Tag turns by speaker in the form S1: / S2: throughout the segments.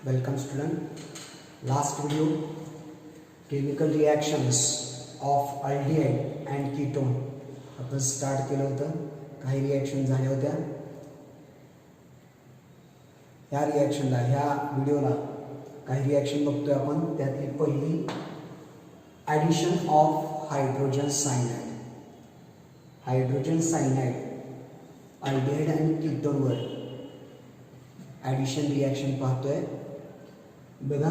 S1: Welcome student. Last video chemical reactions of aldehyde and ketone आपण start केलं होतं. काही रिएक्शन झाल्या होत्या. ह्या रिएक्शनला ह्या व्हिडिओला काही रिएक्शन बघतोय आपण. त्यातली पहिली addition of hydrogen cyanide. Hydrogen cyanide aldehyde आणि कीटोनवर ॲडिशन रिॲक्शन पाहतोय. बघा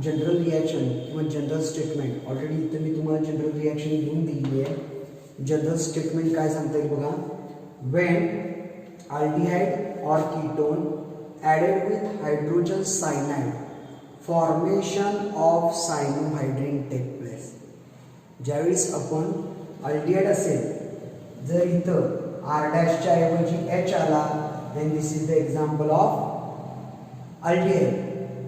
S1: जनरल रिॲक्शन किंवा जनरल स्टेटमेंट ऑलरेडी इथं मी तुम्हाला जनरल रिॲक्शन लिहून दिलेली आहे. जनरल स्टेटमेंट काय सांगता येईल बघा. Wien aldehyde or ketone added with hydrogen cyanide formation of cyanohydrin take place. ज्यावेळेस आपण aldehyde असेल, जर इथं R डॅशच्या ऐवजी H आला then this is the example of aldehyde.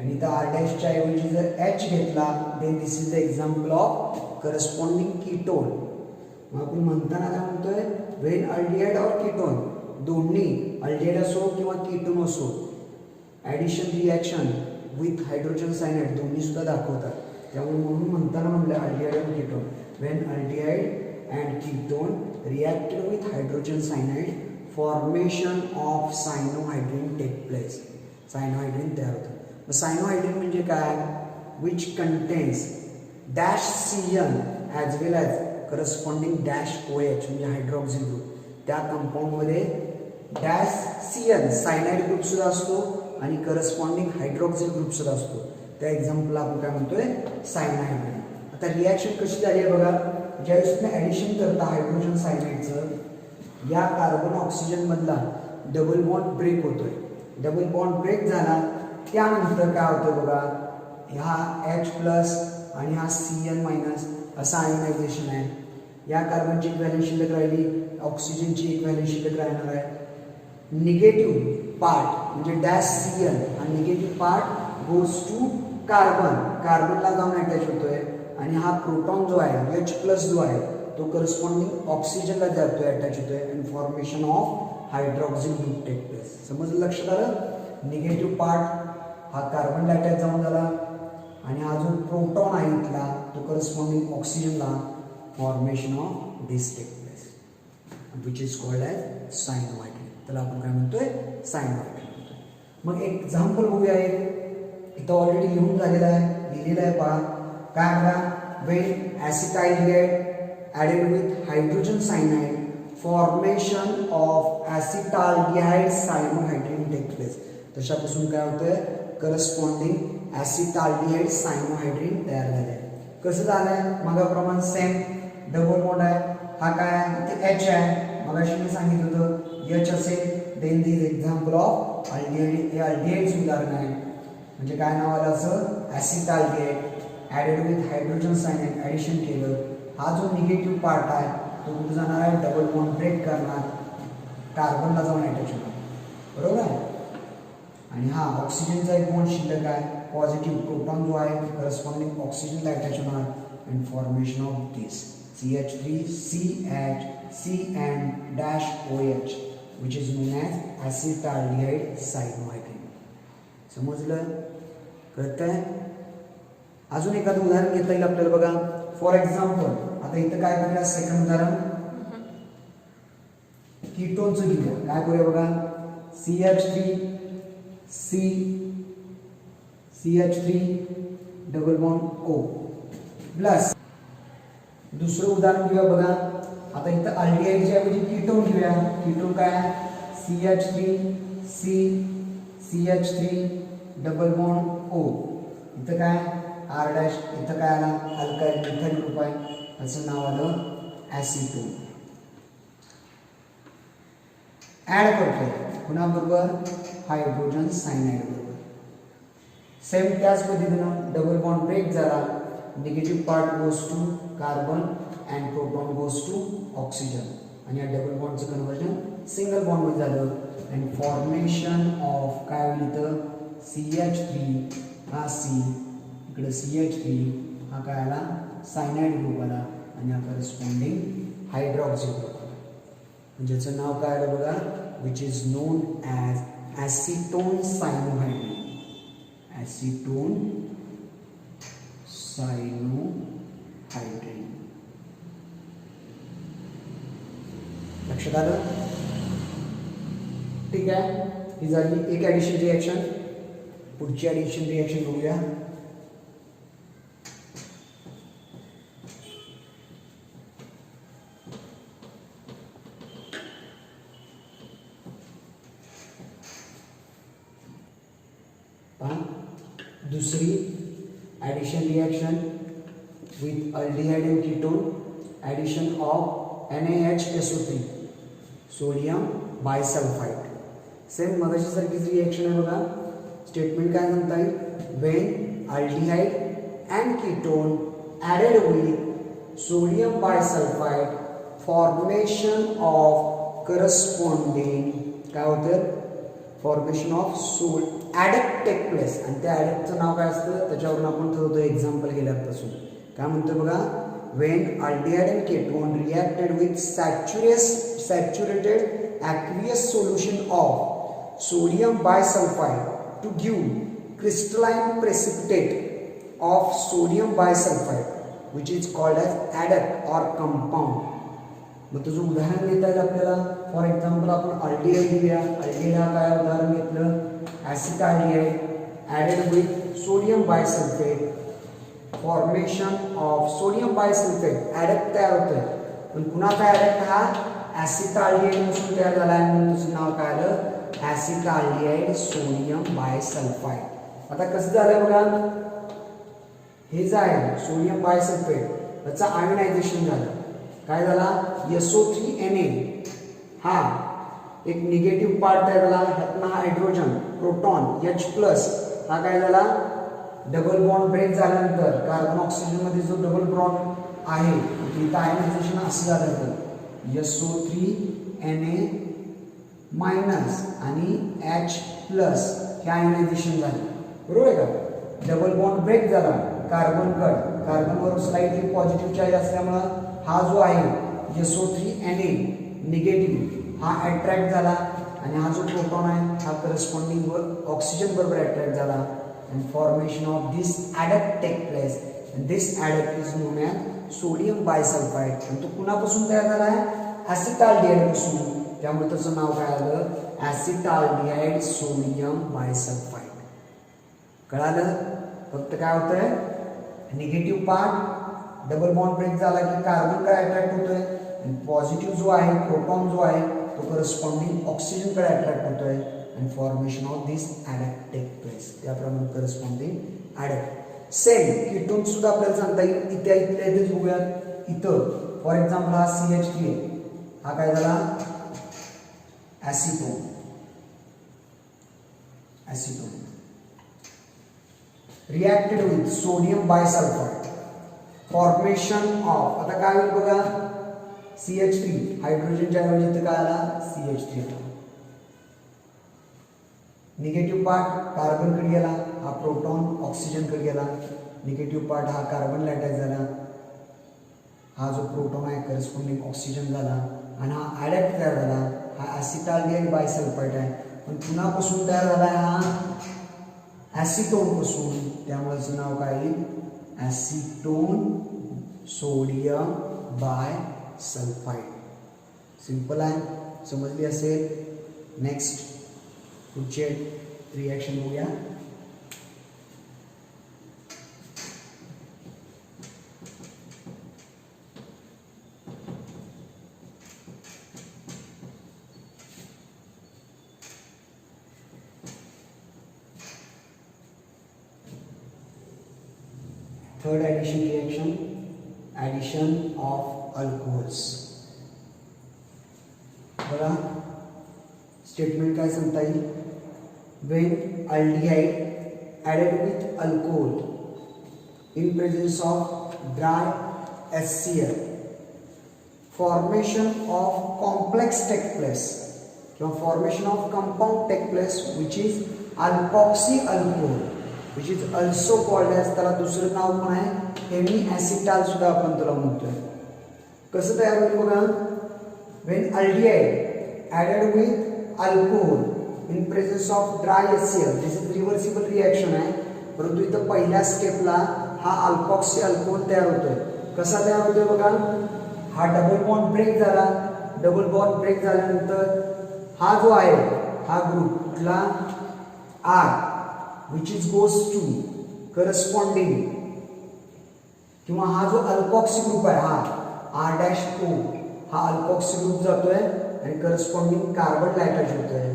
S1: आणि इथं R डॅशच्या ऐवजी जर H घेतला then this is the example of corresponding ketone. मग आपण म्हणताना काय म्हणतोय, when aldehyde or ketone दोन्ही aldehyde असो किंवा ketone असो addition reaction with hydrogen cyanide दोन्ही सुद्धा दाखवतात. त्यामुळे म्हणून म्हणताना म्हणलं aldehyde and ketone. when aldehyde and ketone reacted with hydrogen cyanide formation of cyanohydrin take place. cyanohydrin तयार होतं. मग cyanohydrin म्हणजे काय, which contains dash CN as well as corresponding dash OH म्हणजे हायड्रॉक्सिल ग्रुप. त्या कंपाऊंड मध्ये dash CN cyanide group सुद्धा असतो आणि करस्पॉन्डिंग हायड्रॉक्सिल ग्रुप सुद्धा असतो. त्या एक्झाम्पलला आपण काय म्हणतोय, सायनाहायड्रिन. आता रिॲक्शन कशी झाली आहे बघा. ज्यावेळेस तुम्ही ॲडिशन करता हायड्रोजन सायनाइडचं, या कार्बन ऑक्सिजन मधला डबल बॉन्ड ब्रेक होतोय. डबल बॉन्ड ब्रेक झाला त्यानंतर काय होतं बघा, हा H प्लस आणि हा CN मायनस असं आयोनायझेशन आहे. या कार्बनची एक व्हॅल्यू शिल्लक राहिली, ऑक्सिजनची एक व्हॅल्यू शिल्लक राहणार आहे. निगेटिव्ह पार्ट म्हणजे डॅश CN आणि negative part goes to carbon. कार्बनला जाऊन अटॅच होतोय आणि हा प्रोटॉन जो आहे H प्लस जो आहे तो करस्पॉन्डिंग ऑक्सिजनला जातोय, अटॅच होतोय आणि formation of hydroxyl group take place. समजलं, लक्षात आलं. निगेटिव्ह पार्ट हा कार्बनला अटॅच जाऊन झाला आणि हा जो प्रोटॉन आहे इथला तो करस्पॉन्डिंग ऑक्सिजनला formation of this take place which is called as cyanohydrin. त्याला आपण काय म्हणतोय, सायनोहायड्रिन म्हणतोय. मग एक एक्झाम्पल बघूया. इथं ऑलरेडी लिहून झालेलं आहे, लिहिलेलं आहे पहा. काय बघा, when acetaldehyde added with hydrogen cyanide formation of acetaldehyde cyanohydrin takes place. तशापासून काय होतंय, करस्पॉन्डिंग acetaldehyde cyanohydrin तयार झाले. कसं झालंय, मगाप्रमाणे सेम डबल बॉन्ड आहे. हा काय आहे, ते H आहे. मगाशी मी सांगितलं होतं H असेल then this example of aldehyde. हे aldehydeचं उदाहरण आहे. म्हणजे काय नाव आलं असं, acetaldehyde added with hydrogen cyanide addition केलं. हा जो निगेटिव्ह पार्ट आहे तो कुठे जाणार आहे, डबल बॉन्ड ब्रेक करणार, कार्बनला जाऊन अटॅच होणार, बरोबर आहे. आणि हा ऑक्सिजनचा एक बॉन्ड शिल्लक आहे, पॉझिटिव्ह प्रोटॉन जो आहे करस्पॉन्डिंग ऑक्सिजनला अटॅच होणार and formation of this CH3CH CN-OH which is known as acetaldehyde cyanohydrin. समजलं, कळतंय. अजून एखादं उदाहरण घेता येईल आपल्याला बघा. फॉर एक्झाम्पल आता इथं काय करूया, सेकंड उदाहरण कीटोनचं घेऊया. काय करूया बघा, CH3 double bond O plus. दुसरं उदाहरण घेऊया बघा. आता इथं अल्डिहाइडच्या ऐवजी कीटोन घेऊया. कीटोन काय आहे, CH3 डबल बॉन्ड O. इथं काय R डॅश, इथं काय आला, अल्काइल मिथाइल ग्रुप आहे, त्याचं नाव आलं ॲसिटोन. ऍड करतोय कुणाबरोबर, हायड्रोजन सायनाइड बरोबर. सेम त्याच पद्धतीनं डबल बॉन्ड ब्रेक झाला, negative part goes to carbon and proton goes to oxygen आणि या डबल बॉन्डचं कन्व्हर्जन सिंगल बॉन्डमध्ये झालं अँड फॉर्मेशन ऑफ काय होईल इथं, CH3 हा C, इकडे CH3 हा काय आला, सायनाइड ग्रुप आला आणि हा करस्पॉन्डिंग हायड्रॉक्सिल ग्रुप आला. ज्याचं नाव काय आलं बघा, which is known as acetone cyanohydrin. Acetone cyanohydrin. लक्षात आलं? ठीक आहे, ही झाली एक ॲडिशन रिॲक्शन. पुढची ॲडिशन रिॲक्शन बघूया. दूसरी addition reaction with aldehyde and ketone, addition of NaHSO3 sodium bisulfite. Same मगाशी सारखीच रिएक्शन आहे बघा. स्टेटमेंट काय म्हणता येईल? when aldehyde and ketone added with sodium bisulfite formation of corresponding काय होतं? Formation of adduct take place. आणि त्या ॲडक्टचं नाव काय असतं त्याच्यावरून आपण ठरवतो एक्झाम्पल गेल्यापासून. काय म्हणतो बघा, when aldehyde and ketone reacted with saturated aqueous solution of sodium bisulphite to give crystalline precipitate of sodium bisulphite which is called as adduct or compound. मग तुझं उदाहरण देता येईल आपल्याला. फॉर एक्झाम्पल आपण अल्डिहाइड घेऊया. अल्डिहाइड हा काय उदाहरण घेतलं? acetaldehyde added with sodium bisulfate, formation of sodium bisulfate adduct तयार होतोय. पण कुणाचा adduct हा acetaldehyde पासून तयार झाला आहे म्हणून त्याचं नाव काय आलं? acetaldehyde sodium bisulfite. आता कसं झालंय बघा, हे जे आहे सोडियम बायसल्फेट त्याचं आयोनायझेशन झालं. काय झाला? SO3Na हा एक निगेटिव्ह पार्ट तयार झाला. ह्यातनं हायड्रोजन प्रोटॉन H+ हा काय झाला? डबल बॉन्ड ब्रेक झाल्यानंतर कार्बन ऑक्सिजन मध्ये जो डबल बॉन्ड आहे तिथं आयनायझेशन असं झाल्यानंतर SO3Na- आणि H+ हे आयनायझेशन झाले. बरोबर आहे का? डबल बॉन्ड ब्रेक झाला. कार्बनवर स्लाइटली पॉझिटिव्ह चार्ज असल्यामुळं हा जो आहे SO3Na निगेटिव्ह हा अट्रॅक्ट झाला आणि हा जो प्रोटॉन आहे हा करस्पॉन्डिंग ऑक्सिजन बरोबर अट्रॅक्ट झाला. And formation of this adduct take place. This adduct is known as sodium bisulphite. आणि तो कुणापासून तयार झाला आहे? ॲसिटाल्डिहाइड पासून. त्यामुळे त्याचं नाव काय आलं? Acetaldehyde sodium bisulphite. कळालं? फक्त काय होतंय? Negative part double bond break झाला की कार्बन काय अट्रॅक्ट होतोय आणि पॉझिटिव्ह जो आहे प्रोटॉन जो आहे तो करस्पॉन्डिंग ऑक्सिजनकडे अट्रॅक्ट होतोय. आणि formation of this adduct take place. त्याप्रमाणे करस्पॉन्डिंग ॲडक्ट. सेम कीटोन सुद्धा आपल्याला सांगता येईल. इथेच बघूयात. इथं फॉर एक्झाम्पल हा CH3 आहे. हा काय झाला? Acetone reacted with sodium bisulphite formation of. आता काय होईल बघा, CH3 हायड्रोजनच्या ऐवजी इथं काय आला? CH3. निगेटिव्ह पार्ट कार्बनकडे गेला, हा प्रोटॉन ऑक्सिजनकडे गेला. निगेटिव्ह पार्ट हा कार्बनला अटॅच झाला. हा जो प्रोटॉन आहे करस्पॉन्डिंग ऑक्सिजन झाला आणि हा ॲडक्ट तयार झाला. हा ॲसिटाल्डिहाइड बायसल्फाइड आहे. पण पुन्हापासून तयार झाला आहे हा ॲसिटोन पासून. त्यामुळे त्याचं नाव काय येईल? Acetone sodium bisulphide. सिंपल आहे, समजली असेल. नेक्स्ट पुढचे रिॲक्शन बघूया. Third addition reaction, addition of alcohols. बघा स्टेटमेंट काय सांगता येईल? when aldehyde added with alcohol in presence of dry HCl formation of complex take place किंवा formation of compound take place which is alkoxy alcohol which is also called as, त्याला दुसरं नाव पण आहे हेमीॲसिटाल सुद्धा आपण त्याला म्हणतोय. कसं तयार होईल बघा, when aldehyde added with alcohol in presence of dry HCl, this is reversible reaction आहे. परंतु इथं पहिल्या स्टेपला हा अल्कोक्सी अल्कोहोल तयार होतोय. कसा तयार होतोय बघा, हा डबल बॉन्ड ब्रेक झाला. डबल बॉन्ड ब्रेक झाल्यानंतर हा जो आहे हा ग्रुप कुठला R which is goes to corresponding किंवा हा जो अल्कोक्सी ग्रुप आहे हा R-O हा अल्कोक्सी ग्रुप जातोय आणि करस्पॉन्डिंग कार्बन लायटाच होतोय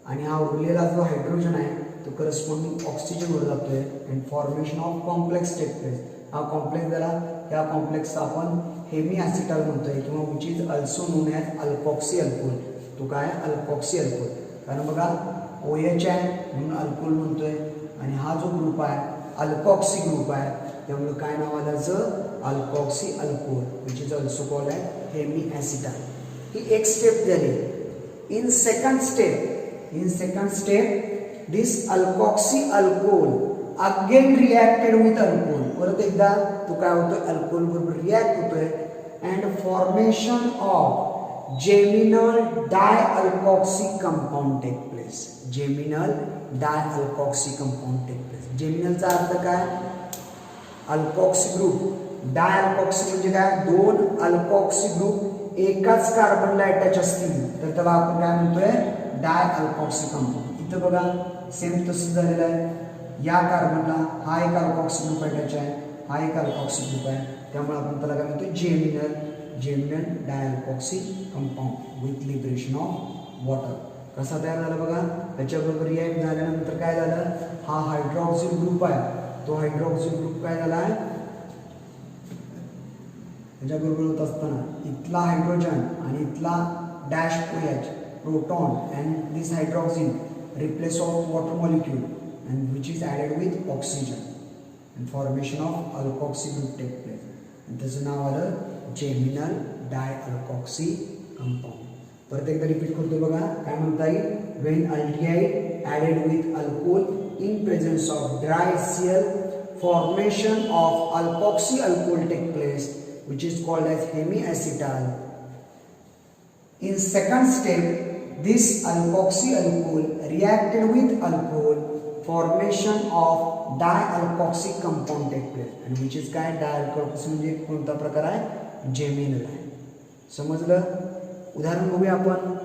S1: आणि हा उरलेला जो हायड्रोजन आहे तो करस्पॉन्डिंग ऑक्सिजन वर जातोय and formation of complex take place. हा कॉम्प्लेक्स झाला. या कॉम्प्लेक्सचा आपण हेमी ॲसिटाल म्हणतोय किंवा which is also known as alkoxy alcohol. तो काय अल्कोक्सी अल्कोहोल, कारण बघा OH आहे म्हणून अल्कोहोल म्हणतोय आणि हा जो ग्रुप आहे अल्कोक्सी ग्रुप आहे त्यामुळे काय नाव आलं याचं alkoxy alcohol which is also called as hemi acetal. ही एक स्टेप झाली. In second step this alkoxy alcohol again reacted with alcohol. परत एकदा तो काय होतोय अल्कोहोल बरोबर रिॲक्ट होतोय and formation of geminal dialkoxy compound take place. Geminal dialkoxy compound take place. जेमिनलचा अर्थ काय, अल्कोक्सी ग्रुप. डायअल्कोक्सी म्हणजे काय, दोन अल्कोक्सी ग्रुप एकाच कार्बनला अटॅच असतील तर त्याला आपण काय म्हणतोय डायअल्कोक्सी कंपाऊंड. इथं बघा सेम तसंच झालेलं आहे. या कार्बनला हा एक अल्कोक्सी ग्रुप अटॅच आहे, हा एक अल्कोक्सी ग्रुप आहे, त्यामुळे आपण त्याला काय म्हणतो geminal dialkoxy compound with liberation of water. कसा तयार झाला बघा, त्याच्याबरोबर रिॲक्ट झाल्यानंतर काय झालं, हा हायड्रॉक्सिल ग्रुप आहे तो हायड्रॉक्सिल ग्रुप काय झाला आहे त्याच्याबरोबर होत असताना इथला हायड्रोजन आणि इथला dash OH proton and this hydroxyl replace of water molecule and which is added with oxygen and formation of alkoxy group take place and त्याचं नाव आलं जेमिनल डायअल्कोक्सी कंपाऊंड. परत एकदा रिपीट करतो बघा काय म्हणता येईल, when aldehyde added with alcohol in presence of dry Cl formation of alkoxy alcohol take place which is called as hemiacetal. In second step this alkoxy alcohol reacted with alcohol formation of dialkoxy compound take place and which is काय dialkoxy म्हणजे कोणता प्रकार आहे geminal आहे. समजलं. उदाहरण बघूया आपण.